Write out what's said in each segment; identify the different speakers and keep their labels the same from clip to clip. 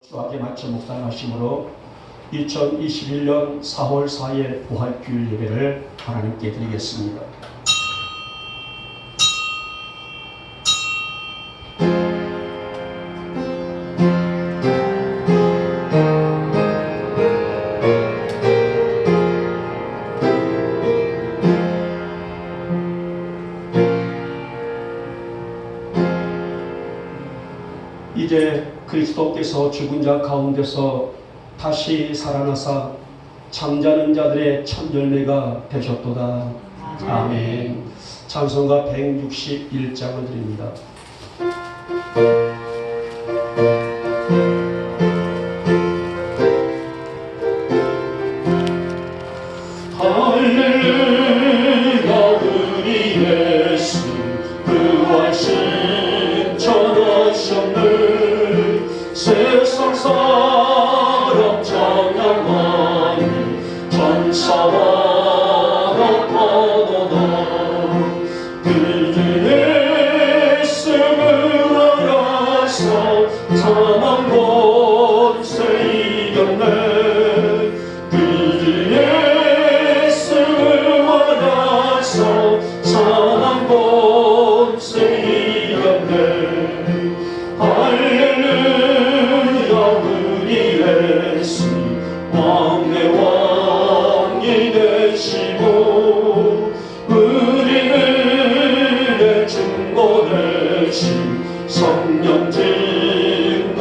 Speaker 1: 수학에 맞춰 묵상하심으로 2021년 4월 4일 부활주일 예배를 하나님께 드리겠습니다. 이제 그리스도께서 죽은 자 가운데서 다시 살아나사 잠자는 자들의 첫 열매가 되셨도다. 아멘. 찬송가 161장을 드립니다.
Speaker 2: 할렐루야 우리 예수 부활신 전하셨네. 세상 사람 찬양하니 전사와 나타나나. 그의 예수를 알아서 사망 권세 이겼네. 그의 예수를 알아서 사망 권세 이겼네. 할렐루야 우리 예수 왕의 왕이 되시고 우리를 증거 되신 성령 증거하시네.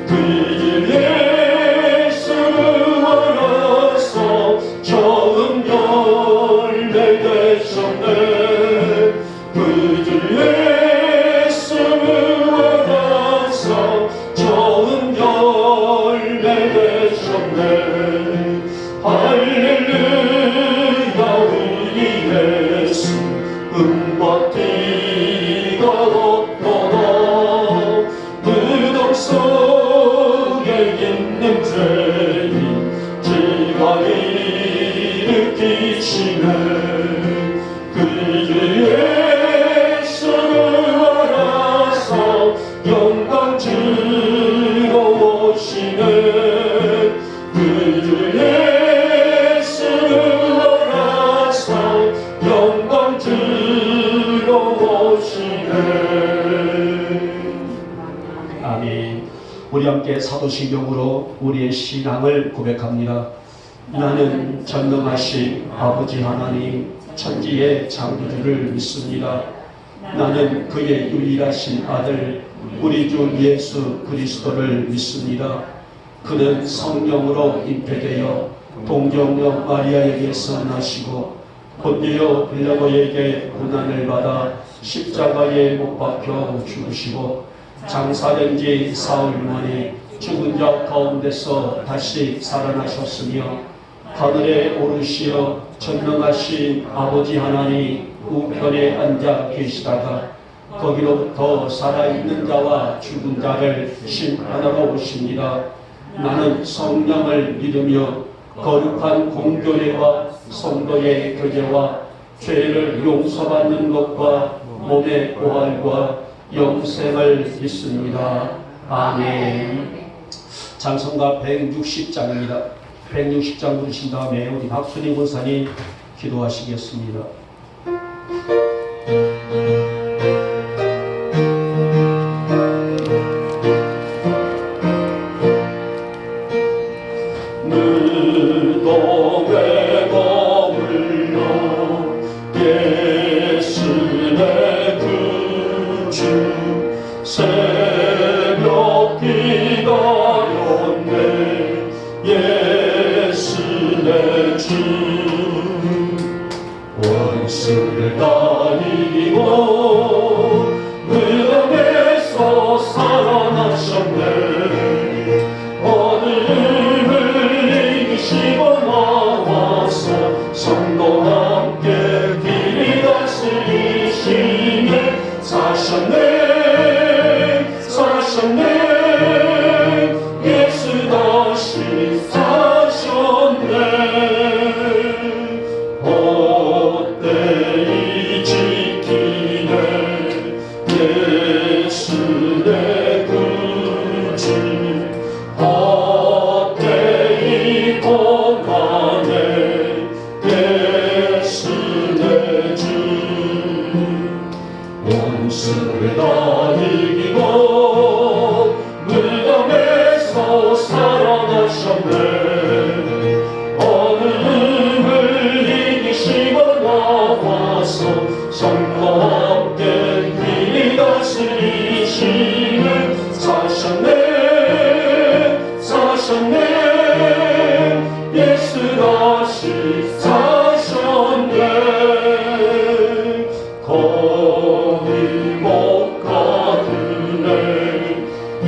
Speaker 2: 그의 예수를 알아서 처음 열매 되셨네. 그의 예수를 알아서 처음 열매 되셨네. 할렐루야 우리 예수 음과 띠가 없도다. 무덤 속에 있는 죄인 죄가 일으키시네. 그의 예수를 알아서 영광 즐거우시네. 그의 예수를 알아서 영광 즐거우시네.
Speaker 1: 아멘. 우리 함께 사도신경으로 우리의 신앙을 고백합니다. 나는 전능하신 아버지 하나님 천지의 창조주를 믿습니다. 나는 그의 유일하신 아들 우리 주 예수 그리스도를 믿습니다. 그는 성령으로 잉태되어 동정녀 마리아에게서 나시고 본디오 빌라도에게 고난을 받아 십자가에 못 박혀 죽으시고 장사된 지 사흘 만에 죽은 자 가운데서 다시 살아나셨으며 하늘에 오르시어 전능하신 아버지 하나님 우편에 앉아 계시다가 거기로부터 살아있는 자와 죽은 자를 심판하러 오십니다. 나는 성령을 믿으며 거룩한 공교회와 성도의 교제와 죄를 용서받는 것과 몸의 부활과 영생을 믿습니다. 아멘. 찬송가 160장입니다. 160장 부르신 다음에 우리 박순희 권사님 기도하시겠습니다.
Speaker 2: 무덤에 머물러 예수 내 구주 새벽 기다렸네. 예수 내 주 원수를 다 이기고 무덤에서 살아나셨네. 어둠을 이기시고 나와서 성도와 함께 길이 다스리시네. 사셨네 사셨네. 예수 다시 사셨네. 헛되이 지키네. 예수 내 구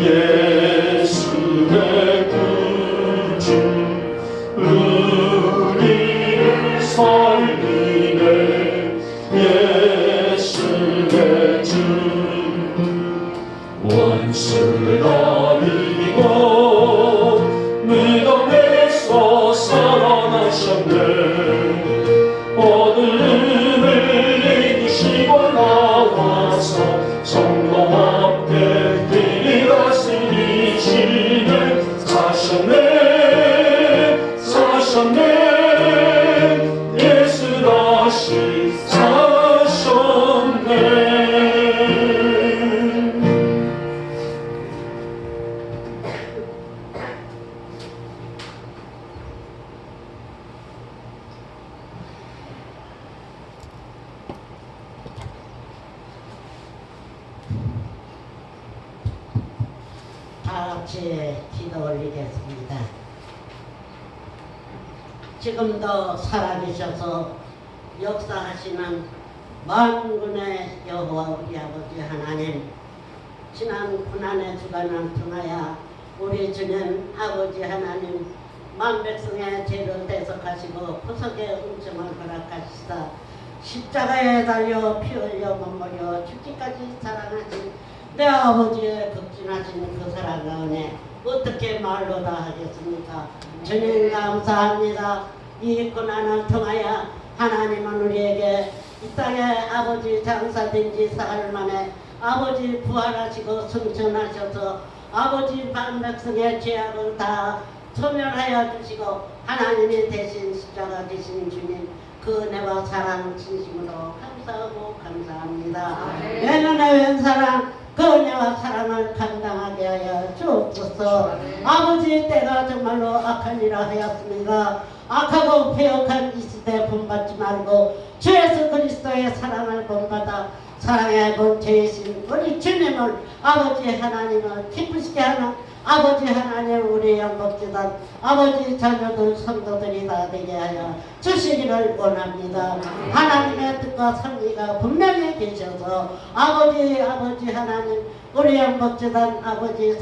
Speaker 2: 예수의 구주 우리를 살리네 예수의 주 원수를 이기고 무덤에서 살아나셨네 어둠을 이기시고 나와서 성도 앞에 길이 다스리시네 사셨네 사셨네 예수 다시 사셨네
Speaker 3: 다 같이 기도 올리겠습니다. 지금도 살아계셔서 역사하시는 만군의 여호와 우리 아버지 하나님, 지난 고난의 주간을 통하여 우리 주님 아버지 하나님 만백성의 죄를 대속하시고 구속의 은총을 허락하시사 십자가에 달려 피 흘려 머무려 죽기까지 사랑하신 내 아버지의 극진하신 그 사랑과 은혜 어떻게 말로 다 하겠습니까? 주님 감사합니다. 이 고난을 통하여 하나님은 우리에게 이 땅에 아버지 장사된 지 사흘 만에 아버지 부활하시고 승천하셔서 아버지 반백성의 죄악을 다 소멸하여 주시고 하나님이 대신 십자가 되신 주님 그 은혜와 사랑 진심으로 감사하고 감사합니다. 왼은혜 왼사랑 그 은혜와 사랑을 감당하게 하여 주옵소서. 아버지 때가 정말로 악한 일을 하였습니다. 악하고 배역한 이 시대에 본받지 말고 주 예수 그리스도의 사랑을 본받아 사랑의 본체이신 우리 주님을 아버지 하나님을 기쁘시게 하는 아버지 하나님 우리 영복지단 아버지 자녀들 성도들이 다 되게 하여 주시기를 원합니다. 하나님의 뜻과 선리가 분명히 계셔서 아버지 하나님 우리 영복지단 아버지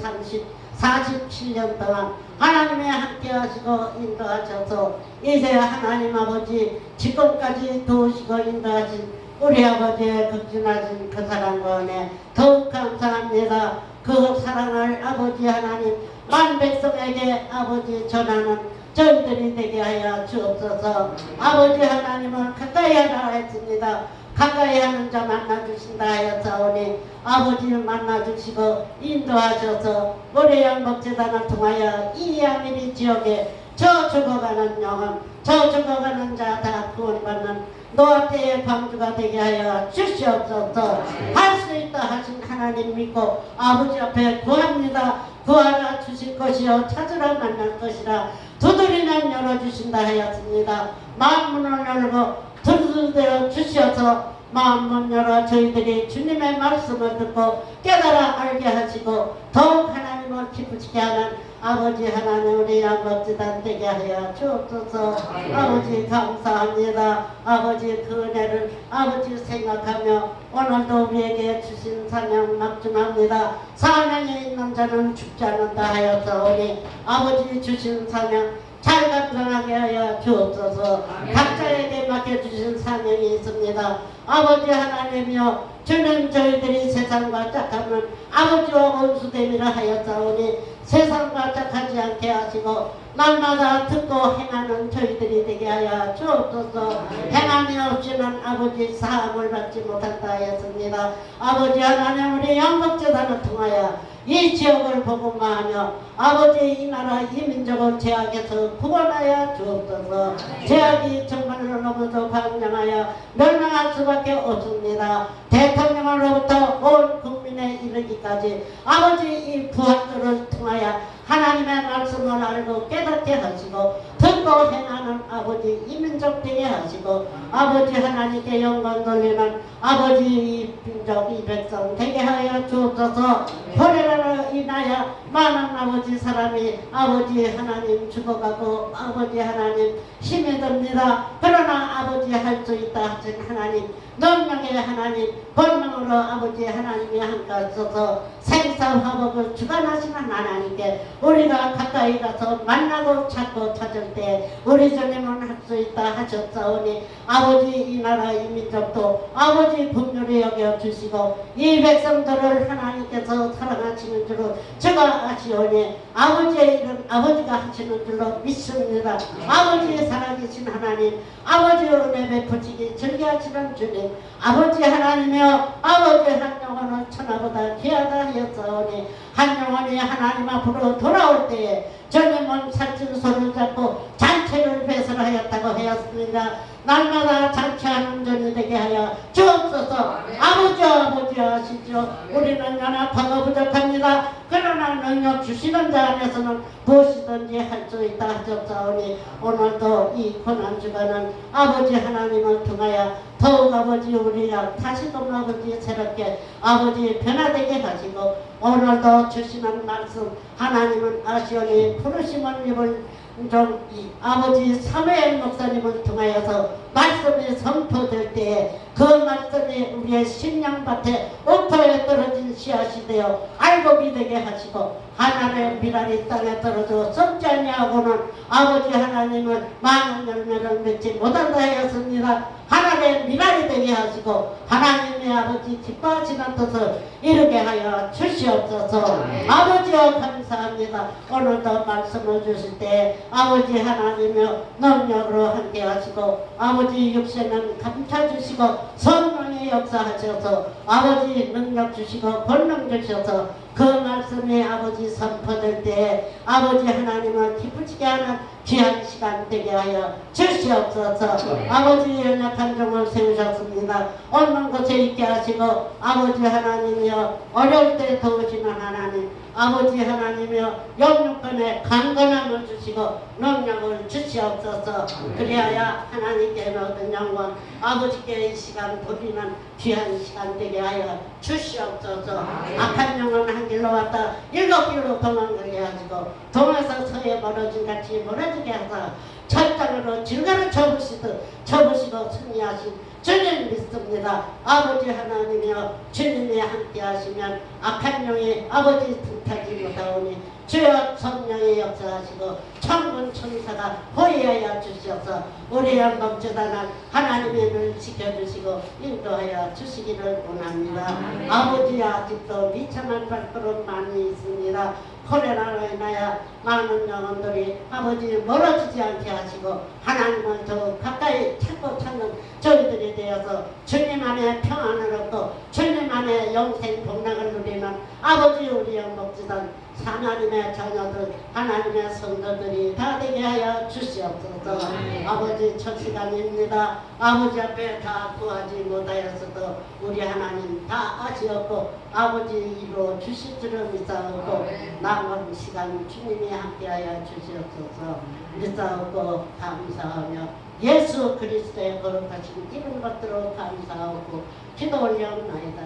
Speaker 3: 47년 동안 하나님이 함께 하시고 인도하셔서 이제 하나님 아버지 지금까지 도우시고 인도하신 우리 아버지의 극진하신 그 사랑과 은혜 더욱 감사합니다. 그 사랑을 아버지 하나님 만백성에게 아버지 전하는 저희들이 되게 하여 주옵소서. 아버지 하나님을 가까이 하라 했습니다. 가까이 하는 자 만나주신다 하였사오니 아버지 만나주시고 인도하셔서 우리 영복재단을 통하여 이 아미리 지역에 저 죽어가는 영혼 저 죽어가는 자 다 구원받는 노아 때의 방주가 되게 하여 주시옵소서. 할 수 있다 하신 하나님 믿고 아버지 앞에 구합니다. 구하라 주실 것이요 찾으라 만날 것이라 두드리면 열어주신다 하였습니다. 마음문을 열고 두드려 주시어서 마음문 열어 저희들이 주님의 말씀을 듣고 깨달아 알게 하시고 더욱 하나님을 기쁘시게 하는 아버지 하나님 우리 영복지단 되게 하여 주옵소서. 아버지 감사합니다. 아버지 그 은혜를 아버지 생각하며 오늘도 우리에게 주신 사명 막중합니다. 사명에 있는 자는 죽지 않는다 하였사오니 아버지 주신 사명 잘 감당하게 하여 주옵소서. 각자에게 맡겨주신 사명이 있습니다. 아버지 하나님이여 주님 저희들이 세상과 짝하면 아버지와 원수됨이라 하였사오니 세상과 짝하지 않게 하시고 날마다 듣고 행하는 저희들이 되게 하여 주옵소서. 행함이 없이는 아버지 사함을 받지 못한다 하였습니다. 아버지 하나님 우리 영복재단을 통하여 이 지역을 복음화하며 아버지 이 나라 이 민족을 죄악에서 구원하여 주옵소서. 죄악이 정말로 너무도 방장하여 멸망할 수밖에 없습니다. 대통령으로부터 온 국민에 이르기까지 아버지 이 부활절을 통하여 하나님의 말씀을 알고 깨닫게 하시고 듣고 행하는 아버지 이 민족 되게 하시고 아버지 하나님께 영광 돌리는 아버지 이 민족 이 백성 되게 하여 주옵소서. 호레라로 이 인하여 많은 아버지 사람이 아버지 하나님 죽어가고 아버지 하나님 힘이 듭니다. 그러나 아버지 할 수 있다 하신 하나님, 능력의 하나님, 본능으로 아버지 하나님이 함께 있어서 생사화복을 주관하시는 하나님께 우리가 가까이 가서 만나고 찾고 찾을 때 우리 주님은 할 수 있다 하셨사오니 아버지 이 나라 이 민족도 아버지 긍휼히 여겨주시고 이 백성들을 하나님께서 사랑하시는 줄로 제가 아시오니 아버지의 일은 아버지가 하시는 줄로 믿습니다. 아버지의 살아계신 하나님, 아버지의 은혜 베푸시기 즐겨하시는 주님, 아버지 하나님이여 아버지 한 영혼은 천하보다 귀하다 하였사오니 한 영혼이 하나님 앞으로 돌아올 때에 주님은 살찐 손을 잡고 잔치를 배설하였다고 하였습니다. 날마다 잔치하는 전이 되게 하여 주옵소서. 아버지 하시죠. 우리는 연약하고 부족합니다. 그러나 능력 주시는 자 안에서는 무엇이든지 할 수 있다 하셨사오니 오늘도 이 고난주간은 아버지 하나님을 통하여 더욱 아버지 우리가 다시금 아버지 새롭게 아버지 변화되게 하시고 오늘도 주시는 말씀 하나님은 아시오니 부르심을 입은 좀 이 아버지 사무엘 목사님을 통하여서 말씀이 선포될 때에 그 말씀이 우리의 심령밭에 옥토에 떨어진 씨앗이 되어 알곡이 되게 하시고 하나님의 미랄이 땅에 떨어져 썩지 아니하고는 아버지 하나님은 많은 열매를 맺지 못한다 하였습니다. 하나님의 미랄이 되게 하시고 하나님의 아버지 기뻐하시는 뜻을 이루게 하여 주시옵소서. 아버지여 감사합니다. 오늘도 말씀을 주실 때 아버지 하나님의 능력으로 함께 하시고 아버지 육신은 감춰주시고 성령의 역사하셔서 아버지 능력 주시고 권능 주셔서 그 말씀이 아버지 선포될 때 아버지 하나님을 기쁘시게 하는 귀한 시간 되게 하여 주시옵소서. 아버지 연약한 종을 세우셨습니다. 없는 곳에 있게 하시고 아버지 하나님이여 어려울 때 도우시는 하나님, 아버지 하나님이여 영육간에 강건함을 주시고 능력을 주시옵소서. 그리하여 하나님께 모든 영광 아버지께 이 시간 드리는 귀한 시간 되게 하여 주시옵소서. 악한 영은 한 길로 왔다 일곱 길로 도망가게 하시고 동에서 서에 멀어진 같이 멀어지게 하사 철장으로 질가를 접으시고 승리하신 주님 믿습니다. 아버지 하나님이여 주님이 함께 하시면 악한 영이 아버지 틈타지 못하오니 주여 성령의 역사하시고 천군 천사가 호위하여 주시옵소서. 우리 영광주단한 하나님의 늘 지켜주시고 인도하여 주시기를 원합니다. 아버지 아직도 비참한 발걸음 많이 있습니다. 코로나로 인하여 많은 영혼들이 아버지 멀어지지 않게 하시고 하나님을 더 가까이 찾고 찾는 저희들이 되어서 주님 안에 평안을 얻고 주님 안에 영생 복락을 누리는 아버지 우리 영목지단 하나님의 자녀들 하나님의 성도들이 다 되게 하여 주시옵소서. 아버지 첫 시간입니다. 아버지 앞에 다 구하지 못하였어도 우리 하나님 다 아시었고 아버지 이루어 주실 줄을 믿사옵고 남은 시간 주님이 함께하여 주시옵소서. 믿사옵고 감사하며 예수 그리스도의 거룩하신 이름 받들어 감사하고 기도 올려옵나이다.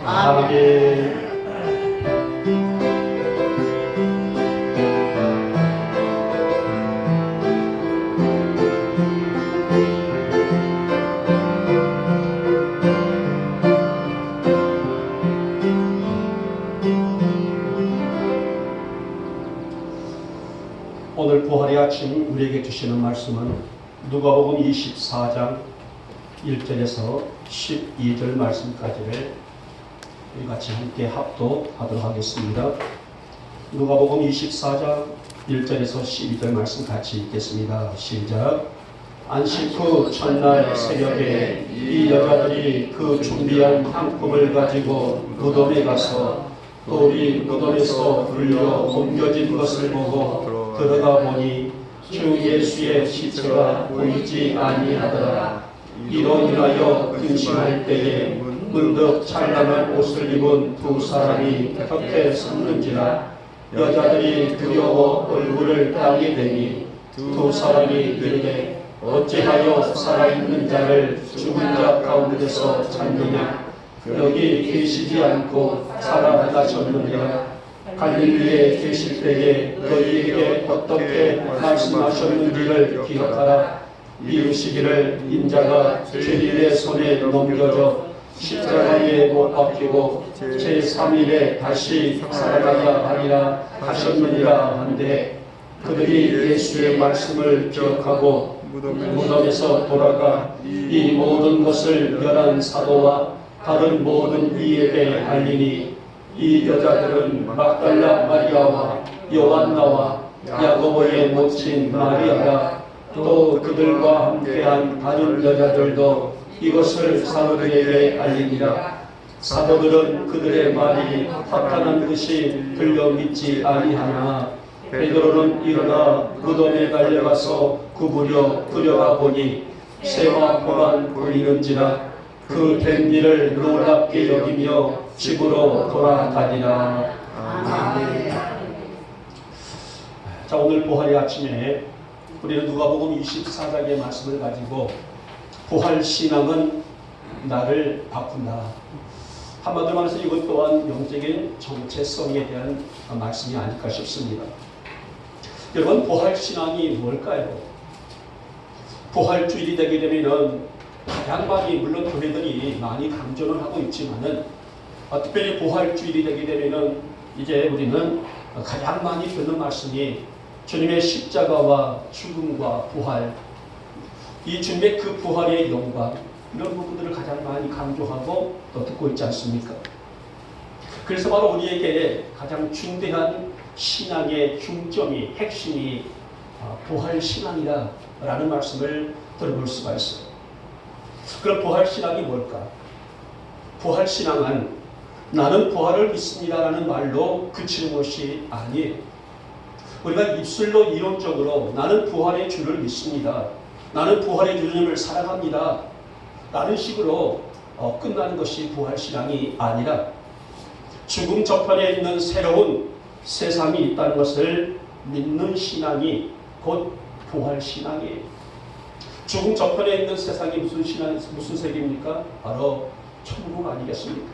Speaker 3: 아멘.
Speaker 1: 오늘 부활의 아침 우리에게 주시는 말씀은 누가복음 24장 1절에서 12절 말씀까지를 우리 같이 함께 합독하도록 하겠습니다. 누가복음 24장 1절에서 12절 말씀 같이 읽겠습니다. 시작. 안식 후 첫날 새벽에 이 여자들이 그 준비한 향품을 가지고 무덤에 가서 돌이 무덤에서 불려 옮겨진 것을 보고 들어가 보니 주 예수의 시체가 보이지 아니하더라. 이로 인하여 근심할 때에 문득 찬란한 옷을 입은 두 사람이 곁에 섰는지라. 여자들이 두려워 얼굴을 땅에 대니 두 사람이 이르되 어찌하여 살아있는 자를 죽은 자 가운데서 찾느냐. 여기 계시지 않고 살아나셨느니라. 갈릴리에 계실 때에 너희에게 어떻게 말씀하셨는지를 기억하라. 이르시기를 인자가 죄인의 손에 넘겨져 십자가에 못 박히고 제3일에 다시 살아나야 하리라 하셨느니라 한데 그들이 예수의 말씀을 기억하고 무덤에서 돌아가 이 모든 것을 11 사도와 다른 모든 이에게 알리니 이 여자들은 막달라 마리아와 요한나와 야고보의 모친 마리아라 또 그들과 함께한 다른 여자들도 이것을 사도들에게 알리니라. 사도들은 그들의 말이 화탄한 듯이 들려 믿지 아니하나 베드로는 일어나 무덤에 달려가서 구부려 들여가 보니 세마포만 보이는지라 그 된 일을 놀랍게 여기며 집으로 돌아가니라. 아멘. 자, 오늘 부활의 아침에 우리는 누가복음 24장의 말씀을 가지고 부활 신앙은 나를 바꾼다. 한마디로 말해서 이것 또한 영적인 정체성에 대한 말씀이 아닐까 싶습니다. 여러분, 부활 신앙이 뭘까요? 부활주일이 되게 되면은 가장 많이, 물론 교회들이 많이 강조를 하고 있지만은 특별히 부활주일이 되게 되면은 이제 우리는 가장 많이 듣는 말씀이 주님의 십자가와 죽음과 부활, 이 주님의 그 부활의 영광, 이런 부분들을 가장 많이 강조하고 또 듣고 있지 않습니까? 그래서 바로 우리에게 가장 중대한 신앙의 중점이, 핵심이 부활 신앙이다 라는 말씀을 들어볼 수가 있어요. 그럼 부활 신앙이 뭘까? 부활 신앙은 나는 부활을 믿습니다 라는 말로 그치는 것이 아니에요. 우리가 입술로 이론적으로 나는 부활의 주를 믿습니다, 나는 부활의 주님을 사랑합니다 라는 식으로 끝나는 것이 부활 신앙이 아니라 죽음 저편에 있는 새로운 세상이 있다는 것을 믿는 신앙이 곧 부활 신앙이에요. 죽음 저편에 있는 세상이 무슨 세계입니까? 바로 천국 아니겠습니까?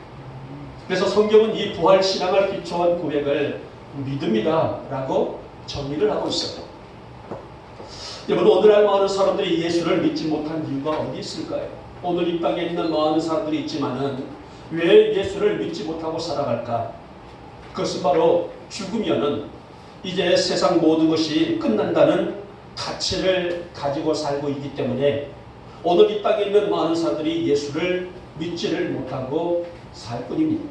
Speaker 1: 그래서 성경은 이 부활 신앙을 기초한 고백을 믿음이다 라고 정의를 하고 있어요. 여러분, 오늘날 많은 사람들이 예수를 믿지 못한 이유가 어디 있을까요? 오늘 이 땅에 있는 많은 사람들이 있지만은 왜 예수를 믿지 못하고 살아갈까? 그것은 바로 죽으면은 이제 세상 모든 것이 끝난다는 가치를 가지고 살고 있기 때문에 오늘 이 땅에 있는 많은 사람들이 예수를 믿지를 못하고 살 뿐입니다.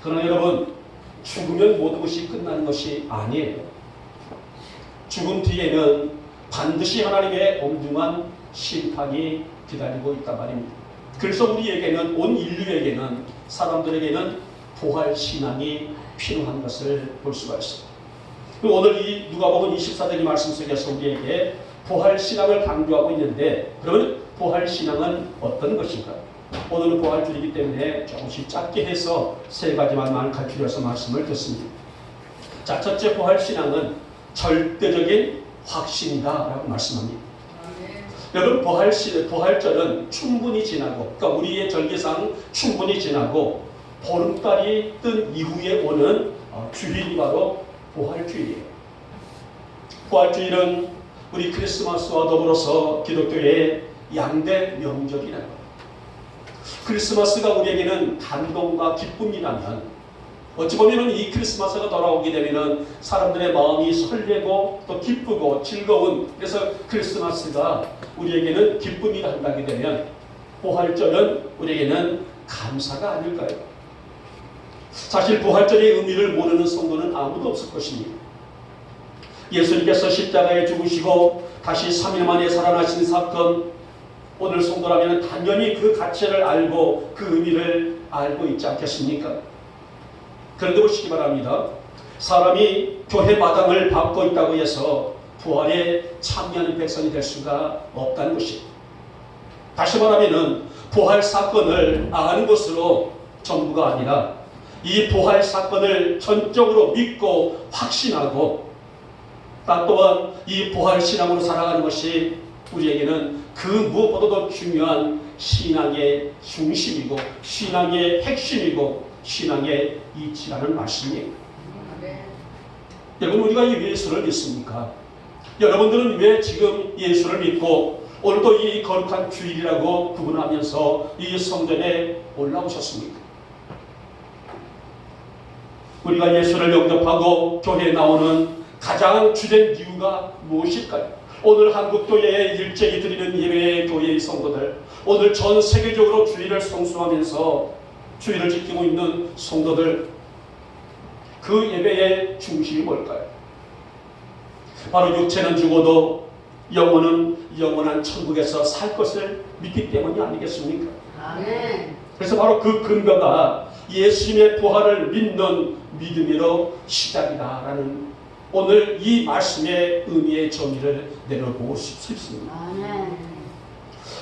Speaker 1: 그러나 여러분, 죽으면 모든 것이 끝나는 것이 아니에요. 죽음 뒤에는 반드시 하나님의 엄중한 심판이 기다리고 있단 말입니다. 그래서 우리에게는, 온 인류에게는, 사람들에게는 부활 신앙이 필요한 것을 볼 수가 있습니다. 오늘 이 누가복음 24장의 말씀 속에서 우리에게 부활 신앙을 강조하고 있는데, 그러면 부활 신앙은 어떤 것인가? 오늘은 부활주일이기 때문에 조금씩 짧게 해서 3가지만 가르쳐서 말씀을 듣습니다. 자, 첫째, 부활 신앙은 절대적인 확신이다 라고 말씀합니다. 여러분, 부활절은 충분히 지나고, 그러니까 우리의 절기상 충분히 지나고 보름달이 뜬 이후에 오는 주일이 바로 부활주일이에요. 부활주일은 우리 크리스마스와 더불어서 기독교의 양대 명절이라는 거예요. 크리스마스가 우리에게는 감동과 기쁨이라면, 어찌 보면 이 크리스마스가 돌아오게 되면 사람들의 마음이 설레고 또 기쁘고 즐거운, 그래서 크리스마스가 우리에게는 기쁨이라 한다게 되면 부활절은 우리에게는 감사가 아닐까요? 사실 부활절의 의미를 모르는 성도는 아무도 없을 것입니다. 예수님께서 십자가에 죽으시고 다시 3일 만에 살아나신 사건, 오늘 성도라면 당연히 그 가치를 알고 그 의미를 알고 있지 않겠습니까? 그런데 보시기 바랍니다. 사람이 교회 마당을 밟고 있다고 해서 부활에 참여하는 백성이 될 수가 없다는 것입니다. 다시 말하면 부활 사건을 아는 것으로 전부가 아니라 이 부활 사건을 전적으로 믿고 확신하고 또한 이 부활 신앙으로 살아가는 것이 우리에게는 그 무엇보다도 중요한 신앙의 중심이고 신앙의 핵심이고 신앙의 이치라는 말씀이에요. 여러분, 우리가 이 예수를 믿습니까? 여러분들은 왜 지금 예수를 믿고 오늘도 이 거룩한 주일이라고 구분하면서 이 성전에 올라오셨습니까? 우리가 예수를 영접하고 교회에 나오는 가장 주된 이유가 무엇일까요? 오늘 한국교회에 일제히 드리는 예배의 교회의 성도들, 오늘 전 세계적으로 주일을 성수하면서 주일을 지키고 있는 성도들, 그 예배의 중심이 뭘까요? 바로 육체는 죽어도 영혼은 영원한 천국에서 살 것을 믿기 때문이 아니겠습니까?
Speaker 3: 아멘.
Speaker 1: 그래서 바로 그 근거가 예수님의 부활을 믿는 믿음으로 시작이다라는 오늘 이 말씀의 의미의 정의를 내려보고 싶습니다.
Speaker 3: 아멘.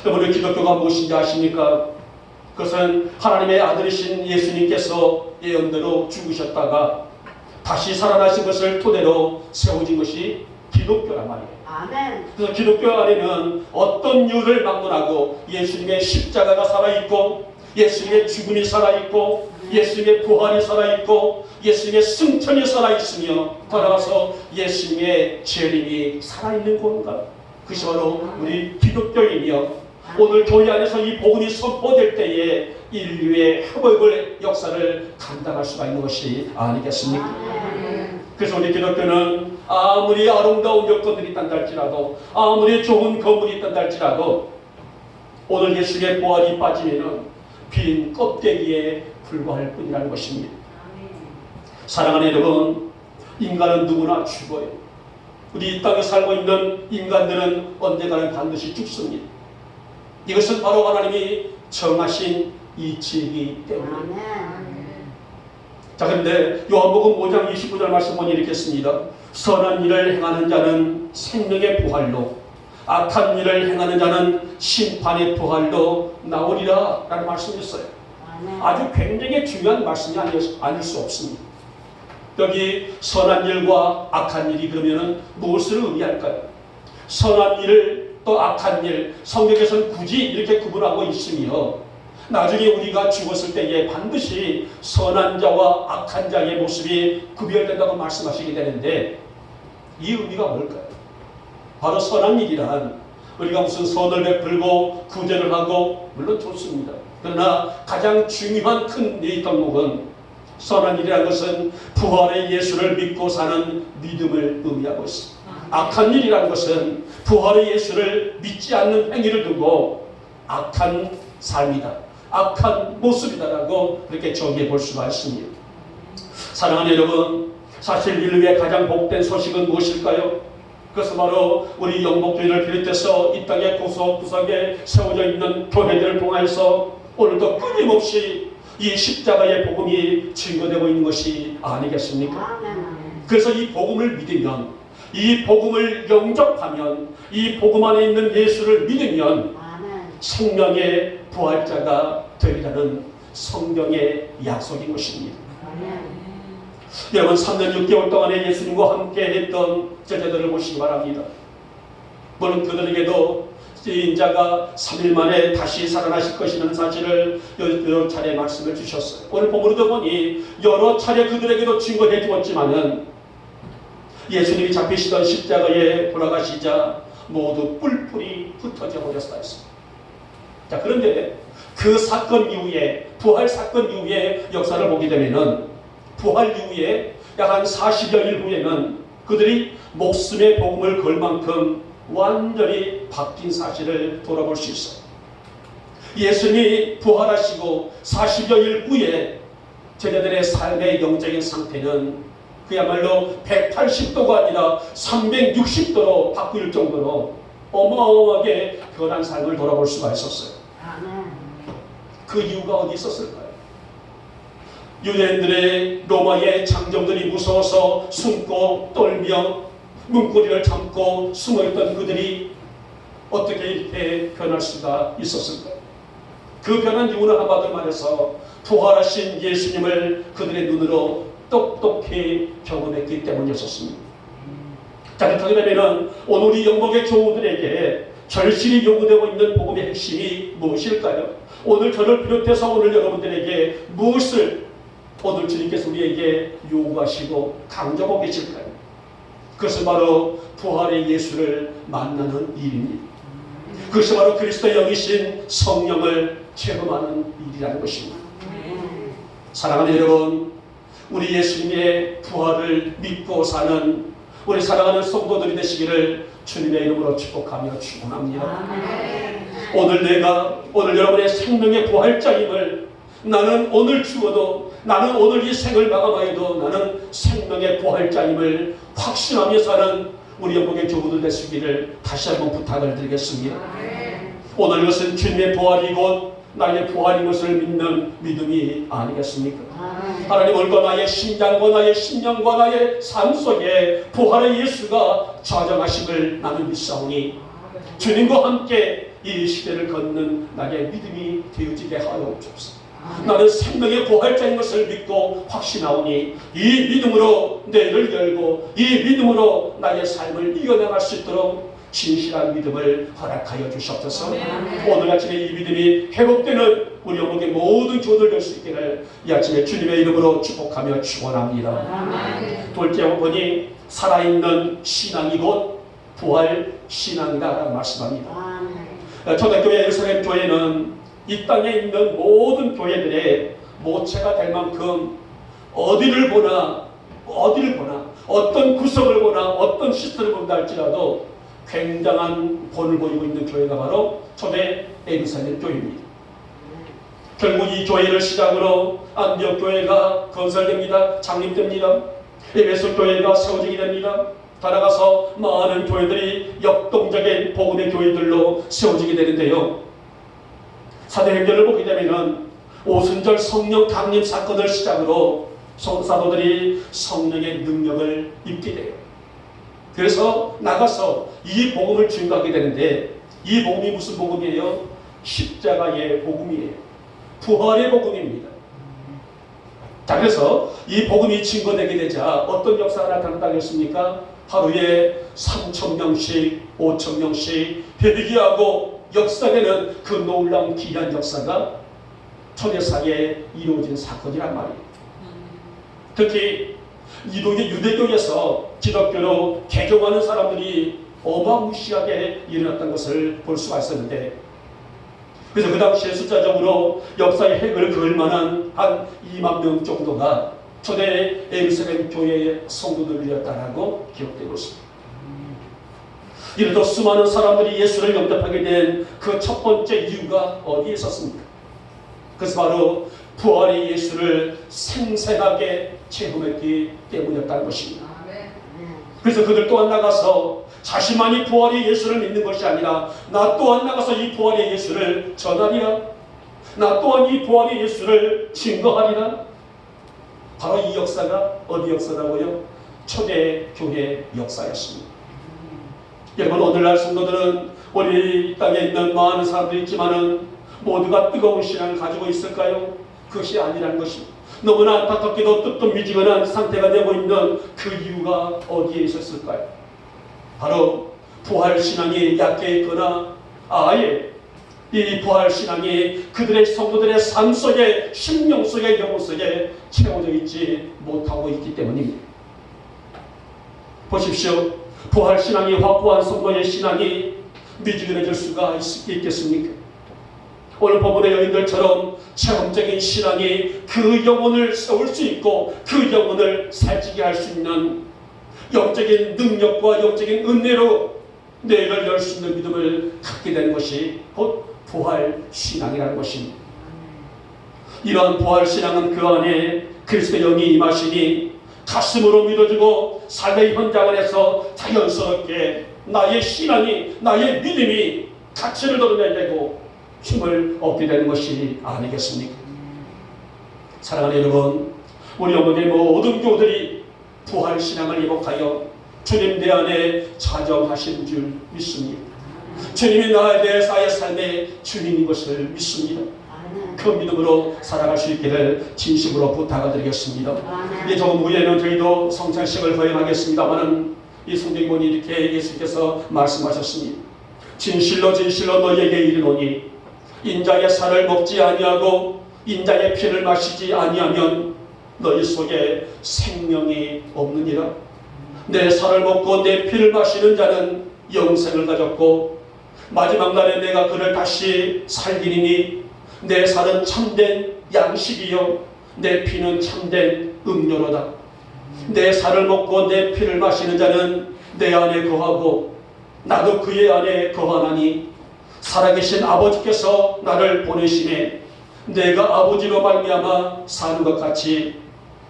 Speaker 1: 여러분, 기독교가 무엇인지 아십니까? 그것은 하나님의 아들이신 예수님께서 예언대로 죽으셨다가 다시 살아나신 것을 토대로 세워진 것이 기독교란 말이에요.
Speaker 3: 아멘.
Speaker 1: 그래서 기독교 안에는 어떤 이유를 막론하고 예수님의 십자가가 살아있고 예수님의 죽음이 살아있고 예수님의 부활이 살아있고 예수님의 승천이 살아있으며 더 나아가서 예수님의 재림이 살아있는 건가? 그것이 바로 우리 기독교이며 오늘 교회 안에서 이 복음이 선포될 때에 인류의 회복의 역사를 감당할 수가 있는 것이 아니겠습니까?
Speaker 3: 아멘.
Speaker 1: 그래서 우리 기독교는 아무리 아름다운 여건들이 있단다 할지라도 아무리 좋은 건물이 있단다 할지라도 오늘 예수님의 부활이 빠지면은 빈 껍데기에 불과할 뿐이라는 것입니다. 사랑하는 여러분, 인간은 누구나 죽어요. 우리 이 땅에 살고 있는 인간들은 언젠가는 반드시 죽습니다. 이것은 바로 하나님이 정하신 이치이기 때문입니다.
Speaker 3: 아멘.
Speaker 1: 자, 그런데 요한복음 5장 29절 말씀 보니 이렇게 씁니다. 선한 일을 행하는 자는 생명의 부활로 악한 일을 행하는 자는 심판의 부활로 나오리라 라는 말씀이 있어요.
Speaker 3: 아멘.
Speaker 1: 아주 굉장히 중요한 말씀이 아닐 수 없습니다. 여기 선한 일과 악한 일이 그러면 무엇을 의미할까요? 선한 일을 또 악한 일, 성경에서는 굳이 이렇게 구분하고 있으며 나중에 우리가 죽었을 때에 반드시 선한 자와 악한 자의 모습이 구별된다고 말씀하시게 되는데 이 의미가 뭘까요? 바로 선한 일이란 우리가 무슨 선을 베풀고 구제를 하고 물론 좋습니다. 그러나 가장 중요한 큰 이 덕목은 선한 일이라는 것은 부활의 예수를 믿고 사는 믿음을 의미하고 있습니다. 악한 일이라는 것은 부활의 예수를 믿지 않는 행위를 두고 악한 삶이다, 악한 모습이다라고 그렇게 정의해 볼 수가 있습니다. 사랑하는 여러분, 사실 인류의 가장 복된 소식은 무엇일까요? 그것은 바로 우리 영복교회를 비롯해서 이 땅의 구석구석에 세워져 있는 교회들을 통해서 오늘도 끊임없이 이 십자가의 복음이 증거되고 있는 것이 아니겠습니까?
Speaker 3: 아멘.
Speaker 1: 그래서 이 복음을 믿으면, 이 복음을 영접하면, 이 복음 안에 있는 예수를 믿으면
Speaker 3: 아멘.
Speaker 1: 생명의 부활자가 되리라는 성경의 약속인 것입니다.
Speaker 3: 아멘.
Speaker 1: 여러분, 3년 6개월 동안에 예수님과 함께 했던 제자들을 보시기 바랍니다. 물론 그들에게도 인자가 3일 만에 다시 살아나실 것이라는 사실을 여러 차례 말씀을 주셨어요. 오늘 본문으로 보니 여러 차례 그들에게도 증거해 주었지만은 예수님이 잡히시던 십자가에 돌아가시자 모두 뿔뿔이 흩어져 버렸다 했습니다. 자, 그런데 그 사건 이후에, 부활 사건 이후에 역사를 보게 되면은 부활 이후에 약 한 40여일 후에는 그들이 목숨의 복음을 걸 만큼 완전히 바뀐 사실을 돌아볼 수 있어요. 예수님이 부활하시고 40여일 후에 제자들의 삶의 영적인 상태는 그야말로 180도가 아니라 360도로 바뀔 정도로 어마어마하게 변한 삶을 돌아볼 수가 있었어요.
Speaker 3: 아멘.
Speaker 1: 그 이유가 어디 있었을까요? 유대인들의 로마의 장정들이 무서워서 숨고 떨며 문고리를 참고 숨어있던 그들이 어떻게 이렇게 변할 수가 있었을까요? 그 변한 이유는 한마디로 말해서 부활하신 예수님을 그들의 눈으로 똑똑히 경험했기 때문이었습니다. 자, 그렇게 되면 오늘 우리 영목의 교우들에게 절실히 요구되고 있는 복음의 핵심이 무엇일까요? 오늘 저를 비롯해서 오늘 여러분들에게 무엇을 오늘 주님께서 우리에게 요구하시고 강조하고 계실까요? 그것은 바로 부활의 예수를 만나는 일입니다. 그것이 바로 그리스도의 영이신 성령을 체험하는 일이라는 것입니다. 사랑하는 여러분, 우리 예수님의 부활을 믿고 사는 우리 사랑하는 성도들이 되시기를 주님의 이름으로 축복하며 축원합니다. 오늘 여러분의 생명의 부활자임을 나는 오늘 죽어도 나는 오늘 이 생을 마감하여도 나는 생명의 부활자임을 확신하며 사는 우리 영국의 교우들 되시기를 다시 한번 부탁을 드리겠습니다. 오늘 이것은 주님의 부활이 곧 나의 부활인 것을 믿는 믿음이 아니겠습니까? 하나님 오늘도 나의 심장과 나의 심령과 나의 삶 속에 부활의 예수가 좌정하심을 나는 믿사오니 주님과 함께 이 시대를 걷는 나의 믿음이 되어지게 하여 주옵소서. 나는 생명의 부활자인 것을 믿고 확신하오니 이 믿음으로 뇌를 열고 이 믿음으로 나의 삶을 이겨나갈 수 있도록 진실한 믿음을 허락하여 주시옵소서. 오늘 아침에 이 믿음이 회복되는 우리 영국의 모든 교우들 될 수 있기를 이 아침에 주님의 이름으로 축복하며 축원합니다. 둘째 보니 살아있는 신앙이 곧 부활 신앙이라고 말씀합니다. 초대교회 예루살렘 교회는 이 땅에 있는 모든 교회들의 모체가 될 만큼 어디를 보나 어떤 구석을 보나 어떤 시스템을 본다 할지라도 굉장한 본을 보이고 있는 교회가 바로 초대 예루살렘 교회입니다. 결국 이 교회를 시작으로 안디옥 교회가 건설됩니다. 창립됩니다. 에베소 교회가 세워지게 됩니다. 따라가서 많은 교회들이 역동적인 복음의 교회들로 세워지게 되는데요. 사도행전을 보게 되면 오순절 성령 강림 사건을 시작으로 사도들이 성령의 능력을 입게 돼요. 그래서 나가서 이 복음을 증거하게 되는데 이 복음이 무슨 복음이에요? 십자가의 복음이에요. 부활의 복음입니다. 자, 그래서 이 복음이 증거되게 되자 어떤 역사가 나타났다고 했습니까? 하루에 3,000명씩 5,000명씩 회개하고 역사되는 그 놀라운 귀한 역사가 초대사에 이루어진 사건이란 말이에요. 특히 유대교에서 기독교로 개종하는 사람들이 어마무시하게 일어났던 것을 볼 수가 있었는데, 그래서 그 당시에 숫자적으로 역사의 획을 그을 만한 한 2만 명 정도가 초대 예루살렘 교회의 성도들이었다라고 기록되고 있습니다. 이르도 수많은 사람들이 예수를 영접하게 된 그 첫 번째 이유가 어디에 있었습니까? 그래서 바로 부활의 예수를 생생하게 체험했기 때문이었다는 것입니다. 그래서 그들 또한 나가서 자신만이 부활의 예수를 믿는 것이 아니라 나 또한 나가서 이 부활의 예수를 전하리라. 나 또한 이 부활의 예수를 증거하리라. 바로 이 역사가 어디 역사라고요? 초대교회 역사였습니다. 여러분, 오늘날 성도들은 우리 땅에 있는 많은 사람들이 있지만은 모두가 뜨거운 신앙을 가지고 있을까요? 그것이 아니라는 것입니다. 너무나 안타깝게도 뜨뜻미지근한 상태가 되고 있는 그 이유가 어디에 있었을까요? 바로 부활신앙이 약해 있거나 아예 이 부활신앙이 그들의 성도들의 삶 속에, 심령 속에, 영혼 속에 채워져 있지 못하고 있기 때문입니다. 보십시오. 부활신앙이 확고한 성도의 신앙이 미지근해질 수가 있겠습니까? 오늘 본문의 여인들처럼 체험적인 신앙이 그 영혼을 세울 수 있고 그 영혼을 살찌게 할 수 있는 영적인 능력과 영적인 은혜로 뇌를 열 수 있는 믿음을 갖게 되는 것이 곧 부활신앙이라는 것입니다. 이러한 부활신앙은 그 안에 그리스도의 영이 임하시니 가슴으로 믿어지고 삶의 현장 안에서 자연스럽게 나의 신앙이, 나의 믿음이 가치를 드러내고 힘을 얻게 되는 것이 아니겠습니까? 사랑하는 여러분, 우리 어머니의 모든 교우들이 부활신앙을 회복하여 주님 내 안에 자정하신 줄 믿습니다. 주님이 나에 대해서 나의 삶의 주님인 것을 믿습니다. 그 믿음으로 살아갈 수 있기를 진심으로 부탁을 드리겠습니다. 이제 조금 후에는 저희도 성찬식을 거행하겠습니다마는 이 성경에 보니 이렇게 예수께서 말씀하셨습니다. 진실로 진실로 너희에게 이르노니 인자의 살을 먹지 아니하고 인자의 피를 마시지 아니하면 너희 속에 생명이 없느니라. 내 살을 먹고 내 피를 마시는 자는 영생을 가졌고 마지막 날에 내가 그를 다시 살리리니 내 살은 참된 양식이요 내 피는 참된 음료로다. 내 살을 먹고 내 피를 마시는 자는 내 안에 거하고 나도 그의 안에 거하나니 살아계신 아버지께서 나를 보내시매 내가 아버지로 말미암아 사는 것 같이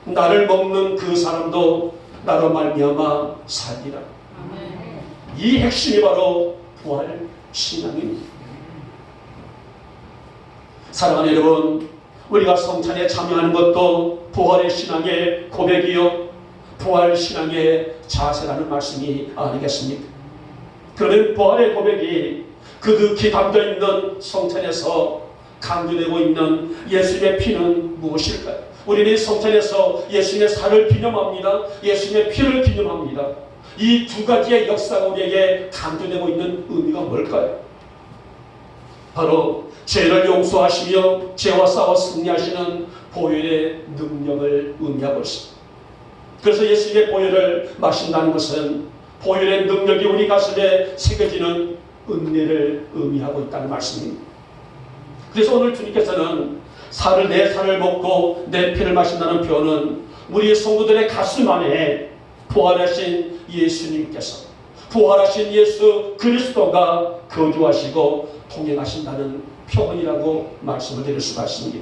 Speaker 1: 나를 먹는 그 사람도 나로 말미암아 살리라. 이 핵심이 바로 부활 신앙입니다. 사랑하는 여러분, 우리가 성찬에 참여하는 것도 부활의 신앙의 고백이요 부활 신앙의 자세라는 말씀이 아니겠습니까? 그러면 부활의 고백이 그득히 담겨있는 성찬에서 강조되고 있는 예수님의 피는 무엇일까요? 우리는 성찬에서 예수님의 살을 기념합니다. 예수님의 피를 기념합니다. 이 두 가지의 역사가 우리에게 강조되고 있는 의미가 뭘까요? 바로 죄를 용서하시며 죄와 싸워 승리하시는 보혈의 능력을 의미하고 있습니다. 그래서 예수님의 보혈을 마신다는 것은 보혈의 능력이 우리 가슴에 새겨지는 은혜를 의미하고 있다는 말씀입니다. 그래서 오늘 주님께서는 내 살을 먹고 내 피를 마신다는 표현은 우리 성도들의 가슴 안에 부활하신 예수님께서 부활하신 예수 그리스도가 거주하시고 통행하신다는 표현이라고 말씀을 드릴 수가 있습니다.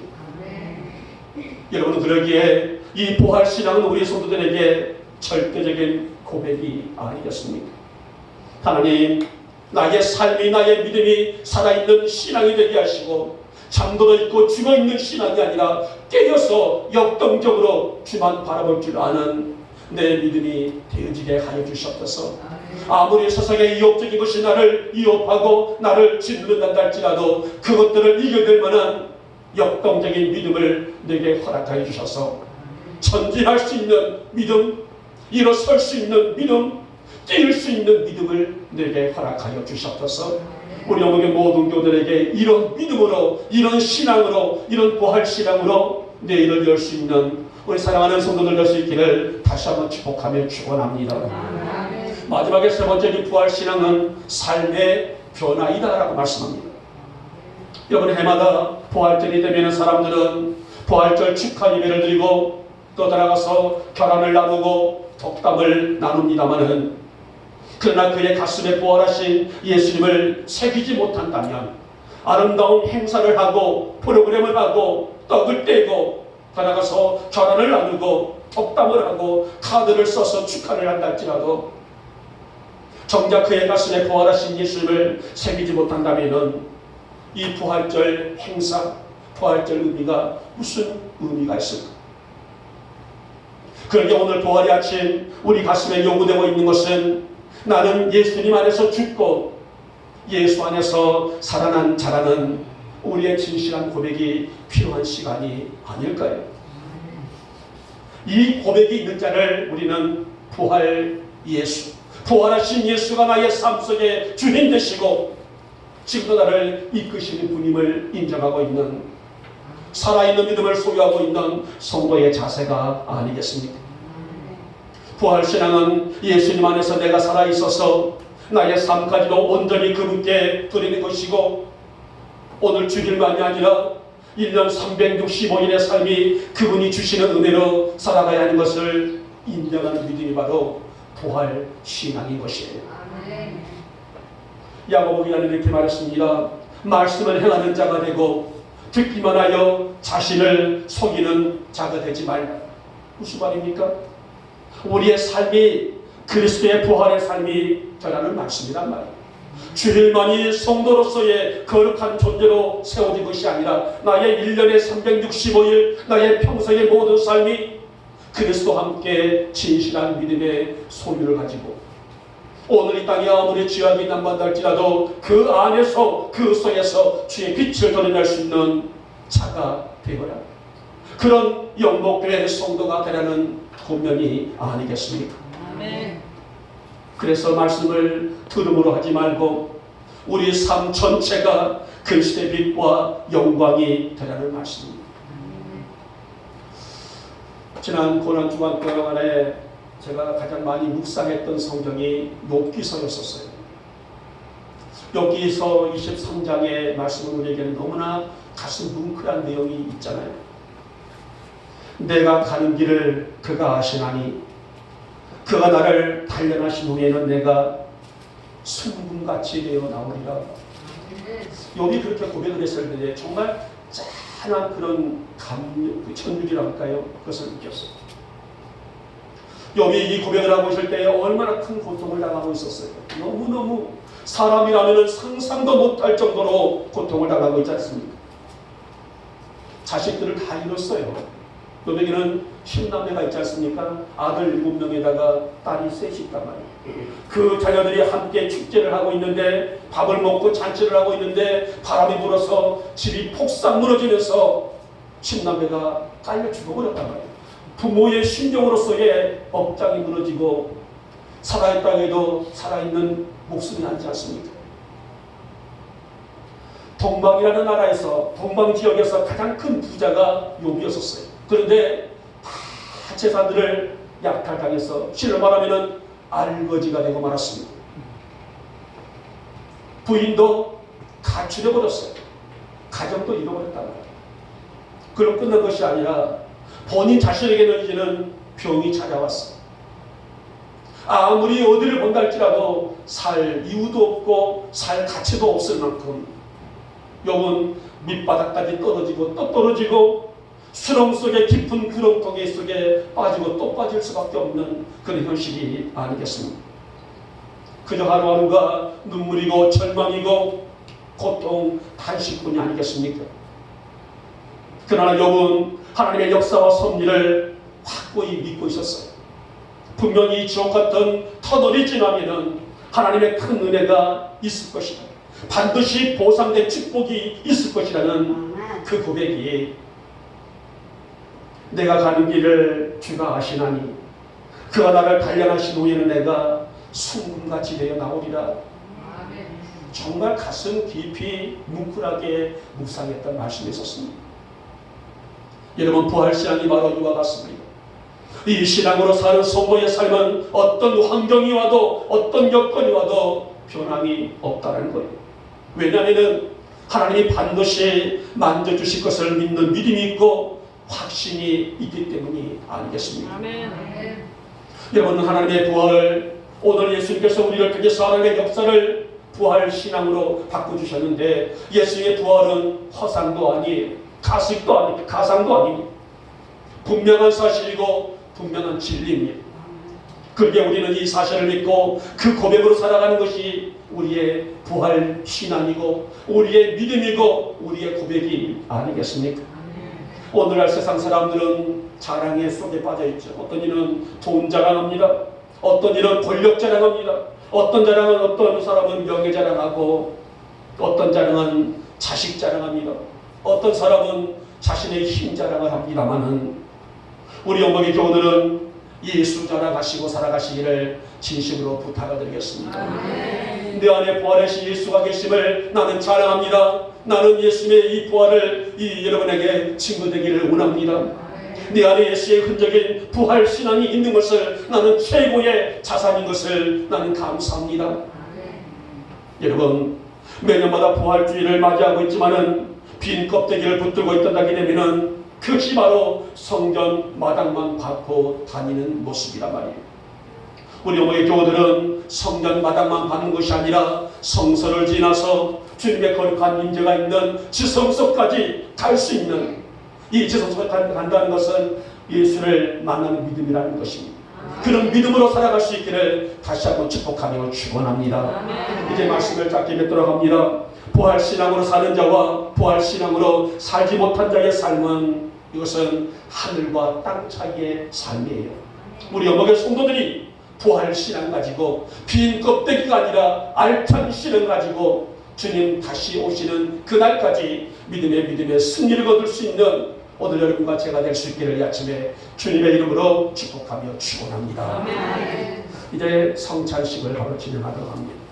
Speaker 1: 여러분, 그러기에 이 부활신앙은 우리 성도들에게 절대적인 고백이 아니겠습니까? 하나님, 나의 삶이 나의 믿음이 살아있는 신앙이 되게 하시고 잠들어 있고 죽어있는 신앙이 아니라 깨어서 역동적으로 주만 바라볼 줄 아는 내 믿음이 되어지게 하여 주시옵소서. 아무리 세상의 이욕적인 것이 나를 위협하고 나를 짓누른다 할지라도 그것들을 이겨낼 만한 역동적인 믿음을 내게 허락하여 주셔서 전진할 수 있는 믿음, 일어설 수 있는 믿음, 뛸 수 있는 믿음을 내게 허락하여 주시옵소서. 우리 어머니 모든 교들에게 이런 믿음으로, 이런 신앙으로, 이런 부활신앙으로 내일을 열 수 있는 우리 사랑하는 성도들 될 수 있기를 다시 한번 축복하며 축원합니다. 마지막에 세 번째 이 부활신앙은 삶의 변화이다라고 말씀합니다. 여러분, 해마다 부활절이 되면 사람들은 부활절 축하 예배를 드리고 또 따라가서 결혼을 나누고 덕담을 나눕니다마는 그러나 그의 가슴에 부활하신 예수님을 새기지 못한다면 아름다운 행사를 하고 프로그램을 하고 떡을 떼고 따라가서 결혼을 나누고 덕담을 하고 카드를 써서 축하를 한다 할지라도 정작 그의 가슴에 부활하신 예수님을 새기지 못한다면 이 부활절 행사, 부활절 의미가 무슨 의미가 있을까? 그런데 오늘 부활의 아침 우리 가슴에 요구되고 있는 것은 나는 예수님 안에서 죽고 예수 안에서 살아난 자라는 우리의 진실한 고백이 필요한 시간이 아닐까요? 이 고백이 있는 자를 우리는 부활 예수, 부활하신 예수가 나의 삶 속에 주인 되시고 지금도 나를 이끄시는 분임을 인정하고 있는 살아있는 믿음을 소유하고 있는 성도의 자세가 아니겠습니까? 부활신앙은 예수님 안에서 내가 살아있어서 나의 삶까지도 온전히 그분께 드리는 것이고 오늘 주일만이 아니라 1년 365일의 삶이 그분이 주시는 은혜로 살아가야 하는 것을 인정하는 믿음이 바로 부활신앙인 것이에요. 야고보기자는 이렇게 말했습니다. 말씀을 행하는 자가 되고 듣기만 하여 자신을 속이는 자가 되지 말라. 무슨 말입니까? 우리의 삶이 그리스도의 부활의 삶이 되라는 말씀이란 말이에요. 주일만이 성도로서의 거룩한 존재로 세워진 것이 아니라 나의 1년에 365일 나의 평생의 모든 삶이 그리스도와 함께 진실한 믿음의 소유를 가지고 오늘 이 땅에 아무리 죄악이 남한다 할지라도 그 안에서 그 속에서 주의 빛을 드러낼 수 있는 자가 되어라. 그런 영목교회 성도가 되라는 권면이 아니겠습니까? 아멘. 그래서 말씀을 들음으로 하지 말고 우리 삶 전체가 그리스도의 빛과 영광이 되라는 말씀입니다. 지난 고난주간 동안에 제가 가장 많이 묵상했던 성경이 욥기서였었어요. 욥기서 23장의 말씀은 우리에게는 너무나 가슴 뭉클한 내용이 있잖아요. 내가 가는 길을 그가 아시나니 그가 나를 단련하신 후에는 내가 순금같이 되어 나오리라. 욥이 그렇게 고백을 했을 때 정말 짠한 그런 천육이라고 할까요? 그것을 느꼈어요. 욥이 이 고백을 하고 있을 때 얼마나 큰 고통을 당하고 있었어요. 너무너무 사람이라면 상상도 못할 정도로 고통을 당하고 있지 않습니까? 자식들을 다 잃었어요. 욥에게는 10남매가 있지 않습니까? 아들 7명에다가 딸이 셋이 있단 말이에요. 그 자녀들이 함께 축제를 하고 있는데, 밥을 먹고 잔치를 하고 있는데 바람이 불어서 집이 폭삭 무너지면서 10남매가 깔려 죽어버렸단 말이에요. 부모의 심정으로서의 업장이 무너지고 살아있다 해도 살아있는 목숨이 남지 않습니까? 동방이라는 나라에서, 동방 지역에서 가장 큰 부자가 욥이었었어요. 그런데 다 재산들을 약탈당해서 실로 말하면 알거지가 되고 말았습니다. 부인도 가출해버렸어요. 가정도 잃어버렸단 말이에요. 그걸로 끝난 것이 아니라 본인 자신에게는 이제는 병이 찾아왔어요. 아무리 어디를 본다 할지라도 살 이유도 없고 살 가치도 없을 만큼 욥은 밑바닥까지 떨어지고 또 떨어지고 수렁 속에 깊은 구렁텅이 속에 빠지고 또 빠질 수밖에 없는 그런 현실이 아니겠습니까? 그저 하루하루가 눈물이고 절망이고 고통 단식뿐이 아니겠습니까? 그러나 욥은 하나님의 역사와 섭리를 확고히 믿고 있었어요. 분명히 지옥 같은 터널이 지나면은 하나님의 큰 은혜가 있을 것이다. 반드시 보상된 축복이 있을 것이라는 그 고백이, 내가 가는 길을 주가 아시나니 그가 나를 단련하신 후에는 내가 순금같이 되어 나오리라. 정말 가슴 깊이 뭉클하게 묵상했던 말씀이 있었습니다. 여러분, 부활신앙이 바로 이와 같습니다. 이 신앙으로 사는 성도의 삶은 어떤 환경이 와도 어떤 여건이 와도 변함이 없다는 거예요. 왜냐하면 하나님이 반드시 만져주실 것을 믿는 믿음이 있고 확신이 있기 때문이 아니겠습니까?
Speaker 2: 아멘.
Speaker 1: 여러분, 하나님의 부활을, 오늘 예수님께서 우리를 통해서 하나님의 역사를 부활 신앙으로 바꿔주셨는데, 예수의 부활은 허상도 아니에요. 가식도 아니고 가상도 아니고 분명한 사실이고 분명한 진리입니다. 그러게 우리는 이 사실을 믿고 그 고백으로 살아가는 것이 우리의 부활 신앙이고 우리의 믿음이고 우리의 고백이 아니겠습니까? 오늘날 세상 사람들은 자랑의 속에 빠져있죠. 어떤 이는 돈 자랑합니다. 어떤 이는 권력 자랑합니다. 어떤 자랑은, 어떤 사람은 명예 자랑하고 어떤 자랑은 자식 자랑합니다. 어떤 사람은 자신의 힘 자랑을 합니다마는 우리 어머니 교우들은 예수 자랑하시고 살아가시기를 진심으로 부탁을 드리겠습니다. 내 안에 부활하신 예수가 계심을 나는 자랑합니다. 나는 예수님의 이 부활을 여러분에게 증거되기를 원합니다. 내 안에 예수의 흔적인 부활 신앙이 있는 것을 나는 최고의 자산인 것을 나는 감사합니다. 여러분, 매년마다 부활주의를 맞이하고 있지만은 빈 껍데기를 붙들고 있다게 되면은 그것이 바로 성전 마당만 밟고 다니는 모습이란 말이에요. 우리 어머니 교우들은 성전 마당만 밟는 것이 아니라 성서를 지나서 주님의 거룩한 임재가 있는 지성소까지 갈 수 있는, 이 지성소에 간다는 것은 예수를 만나는 믿음이라는 것입니다. 그런 믿음으로 살아갈 수 있기를 다시 한번 축복하며 축원합니다. 이제 말씀을 짧게 맺도록 합니다. 부활신앙으로 사는 자와 부활신앙으로 살지 못한 자의 삶은, 이것은 하늘과 땅 차이의 삶이에요. 우리 어머니 성도들이 부활신앙 가지고 빈 껍데기가 아니라 알찬 신을 가지고 주님 다시 오시는 그날까지 믿음의 승리를 거둘 수 있는 오늘 여러분과 제가 될 수 있기를 이 아침에 주님의 이름으로 축복하며 축원합니다. 이제 성찬식을 바로 진행하도록 합니다.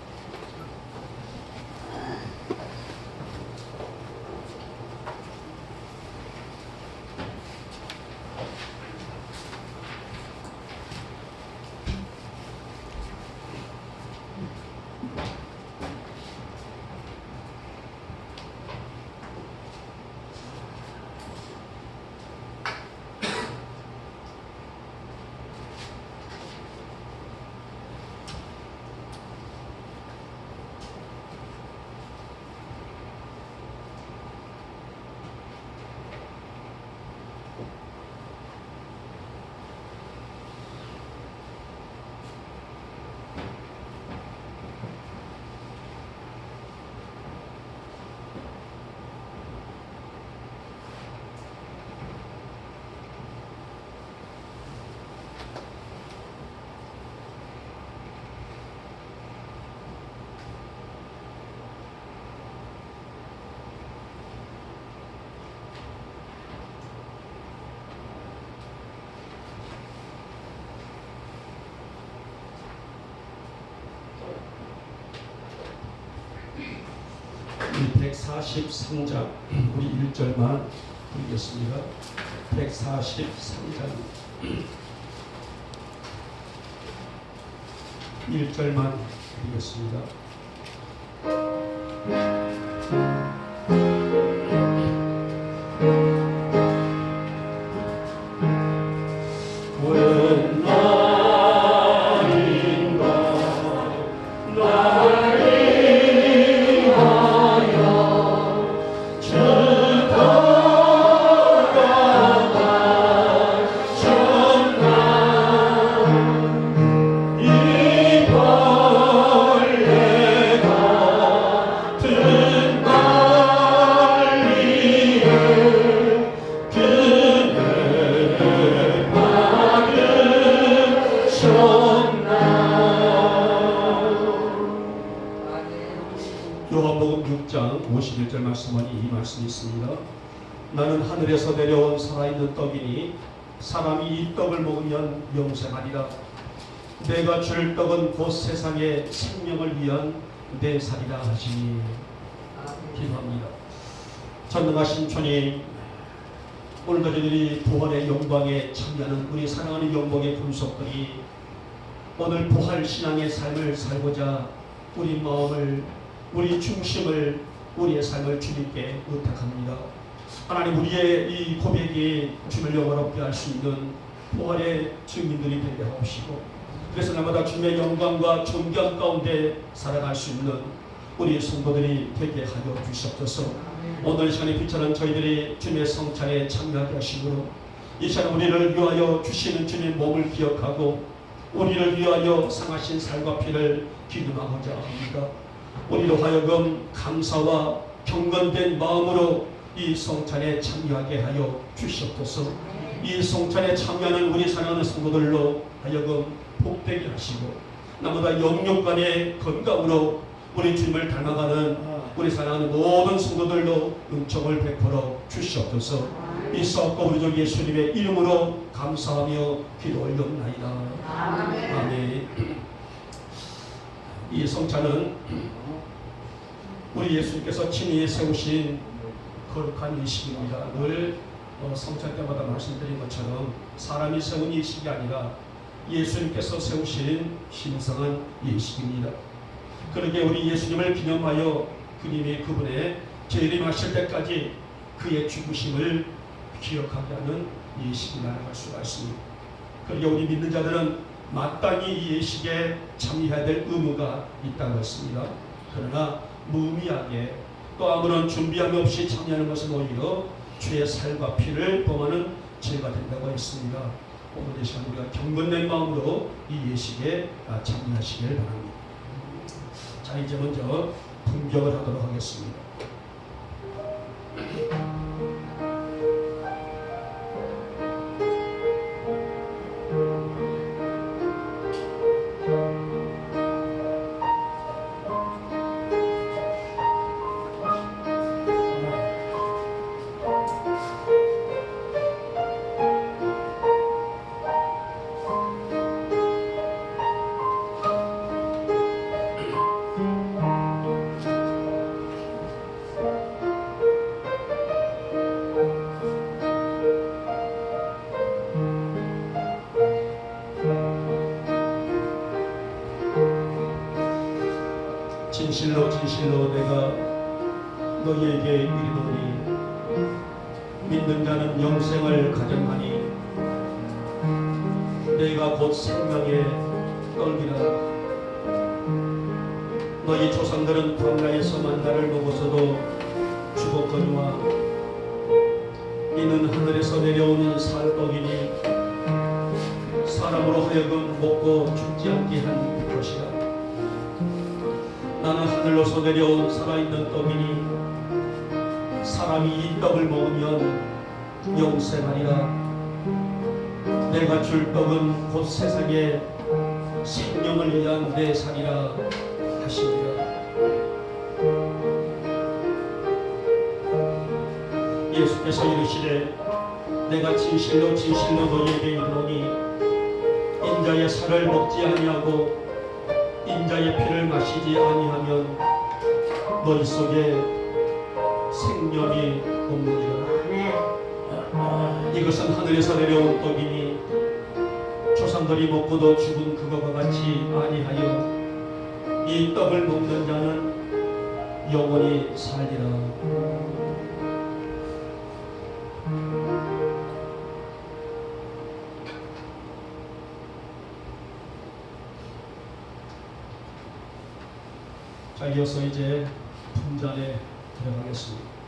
Speaker 1: 143장 우리 1절만 읽겠습니다. 143장 1절만 읽겠습니다.
Speaker 2: 웬 날인가 날 위하여 주 돌아가셨나 이 벌레 같은 날 위에 그대
Speaker 1: 요한복음 6장 51절 말씀은 이 말씀이 있습니다. 나는 하늘에서 내려온 살아있는 떡이니 사람이 이 떡을 먹으면 영생하리라. 내가 줄 떡은 곧 세상의 생명을 위한 내 살이라 하시니. 기도합니다. 전능하신 주님, 오늘도 저희들이 부활의 영광에 참여하는 우리 사랑하는 영광의 군속들이 오늘 부활 신앙의 삶을 살고자 우리 마음을, 우리 중심을, 우리의 삶을 주님께 의탁합니다. 하나님, 우리의 이 고백이 주를 영화롭게 할 수 있는 부활의 증인들이 되게 하옵시고, 그래서 날마다 주님의 영광과 존경 가운데 살아갈 수 있는 우리 성도들이 되게 하여 주시옵소서. 오늘 이 시간에 빛나는 저희들이 주님의 성찬에 참여하게 하시므로 이 시간 우리를 위하여 주시는 주님의 몸을 기억하고 우리를 위하여 상하신 살과 피를 기념하고자 합니다. 우리로 하여금 감사와 경건된 마음으로 이 성찬에 참여하게 하여 주시옵소서. 이 성찬에 참여하는 우리 사랑하는 성도들로 하여금 복되게 하시고 나보다 영육간의 건강으로 우리 주님을 닮아가는 우리 사랑하는 모든 성도들로 은총을 베풀어 주시옵소서. 이 싸움과 우리 주 예수님의 이름으로 감사하며 기도 올려옵나이다. 아멘. 이 성찬은 우리 예수님께서 친히 세우신 거룩한 예식입니다. 늘 성찬 때마다 말씀드린 것처럼 사람이 세운 예식이 아니라 예수님께서 세우신 신성한 예식입니다. 그러게 우리 예수님을 기념하여 그분의 재림하실 때까지 그의 죽으심을 기억하게 하는 예식이 나아갈 수가 있습니다. 그러게 우리 믿는 자들은 마땅히 이 예식에 참여해야 될 의무가 있다고 했습니다. 그러나 무의미하게 또 아무런 준비함 없이 참여하는 것은 오히려 주의 살과 피를 범하는 죄가 된다고 했습니다. 오늘 이 시간 우리가 경건된 마음으로 이 예식에 참여하시길 바랍니다. 자, 이제 먼저 분경을 하도록 하겠습니다. 진실로 진실로 내가 너희에게 이르노니 믿는 자는 영생을 가졌나니 내가 곧 생명의 떡이라. 너희 조상들은 광야에서 만나를 먹어서도 죽었거니와 이는 하늘에서 내려오는 살떡이니 사람으로 하여금 먹고 죽지 않게 한 것이라. 나는 하늘로서 내려온 살아있는 떡이니 사람이 이 떡을 먹으면 영생하리라. 내가 줄 떡은 곧 세상의 생명을 위한 내 살이라 하시니라. 예수께서 이르시되 내가 진실로 진실로 너희에게 이르노니 인자의 살을 먹지 아니하고 인자의 피를 마시지 아니하면 너희 속에 생명이 없느니라.
Speaker 3: 아멘.
Speaker 1: 이것은 하늘에서 내려온 떡이니 조상들이 먹고도 죽은 그것과 같이 아니하여 이 떡을 먹는 자는 영원히 살리라. 자, 이어서 이제 품잔에 들어가겠습니다.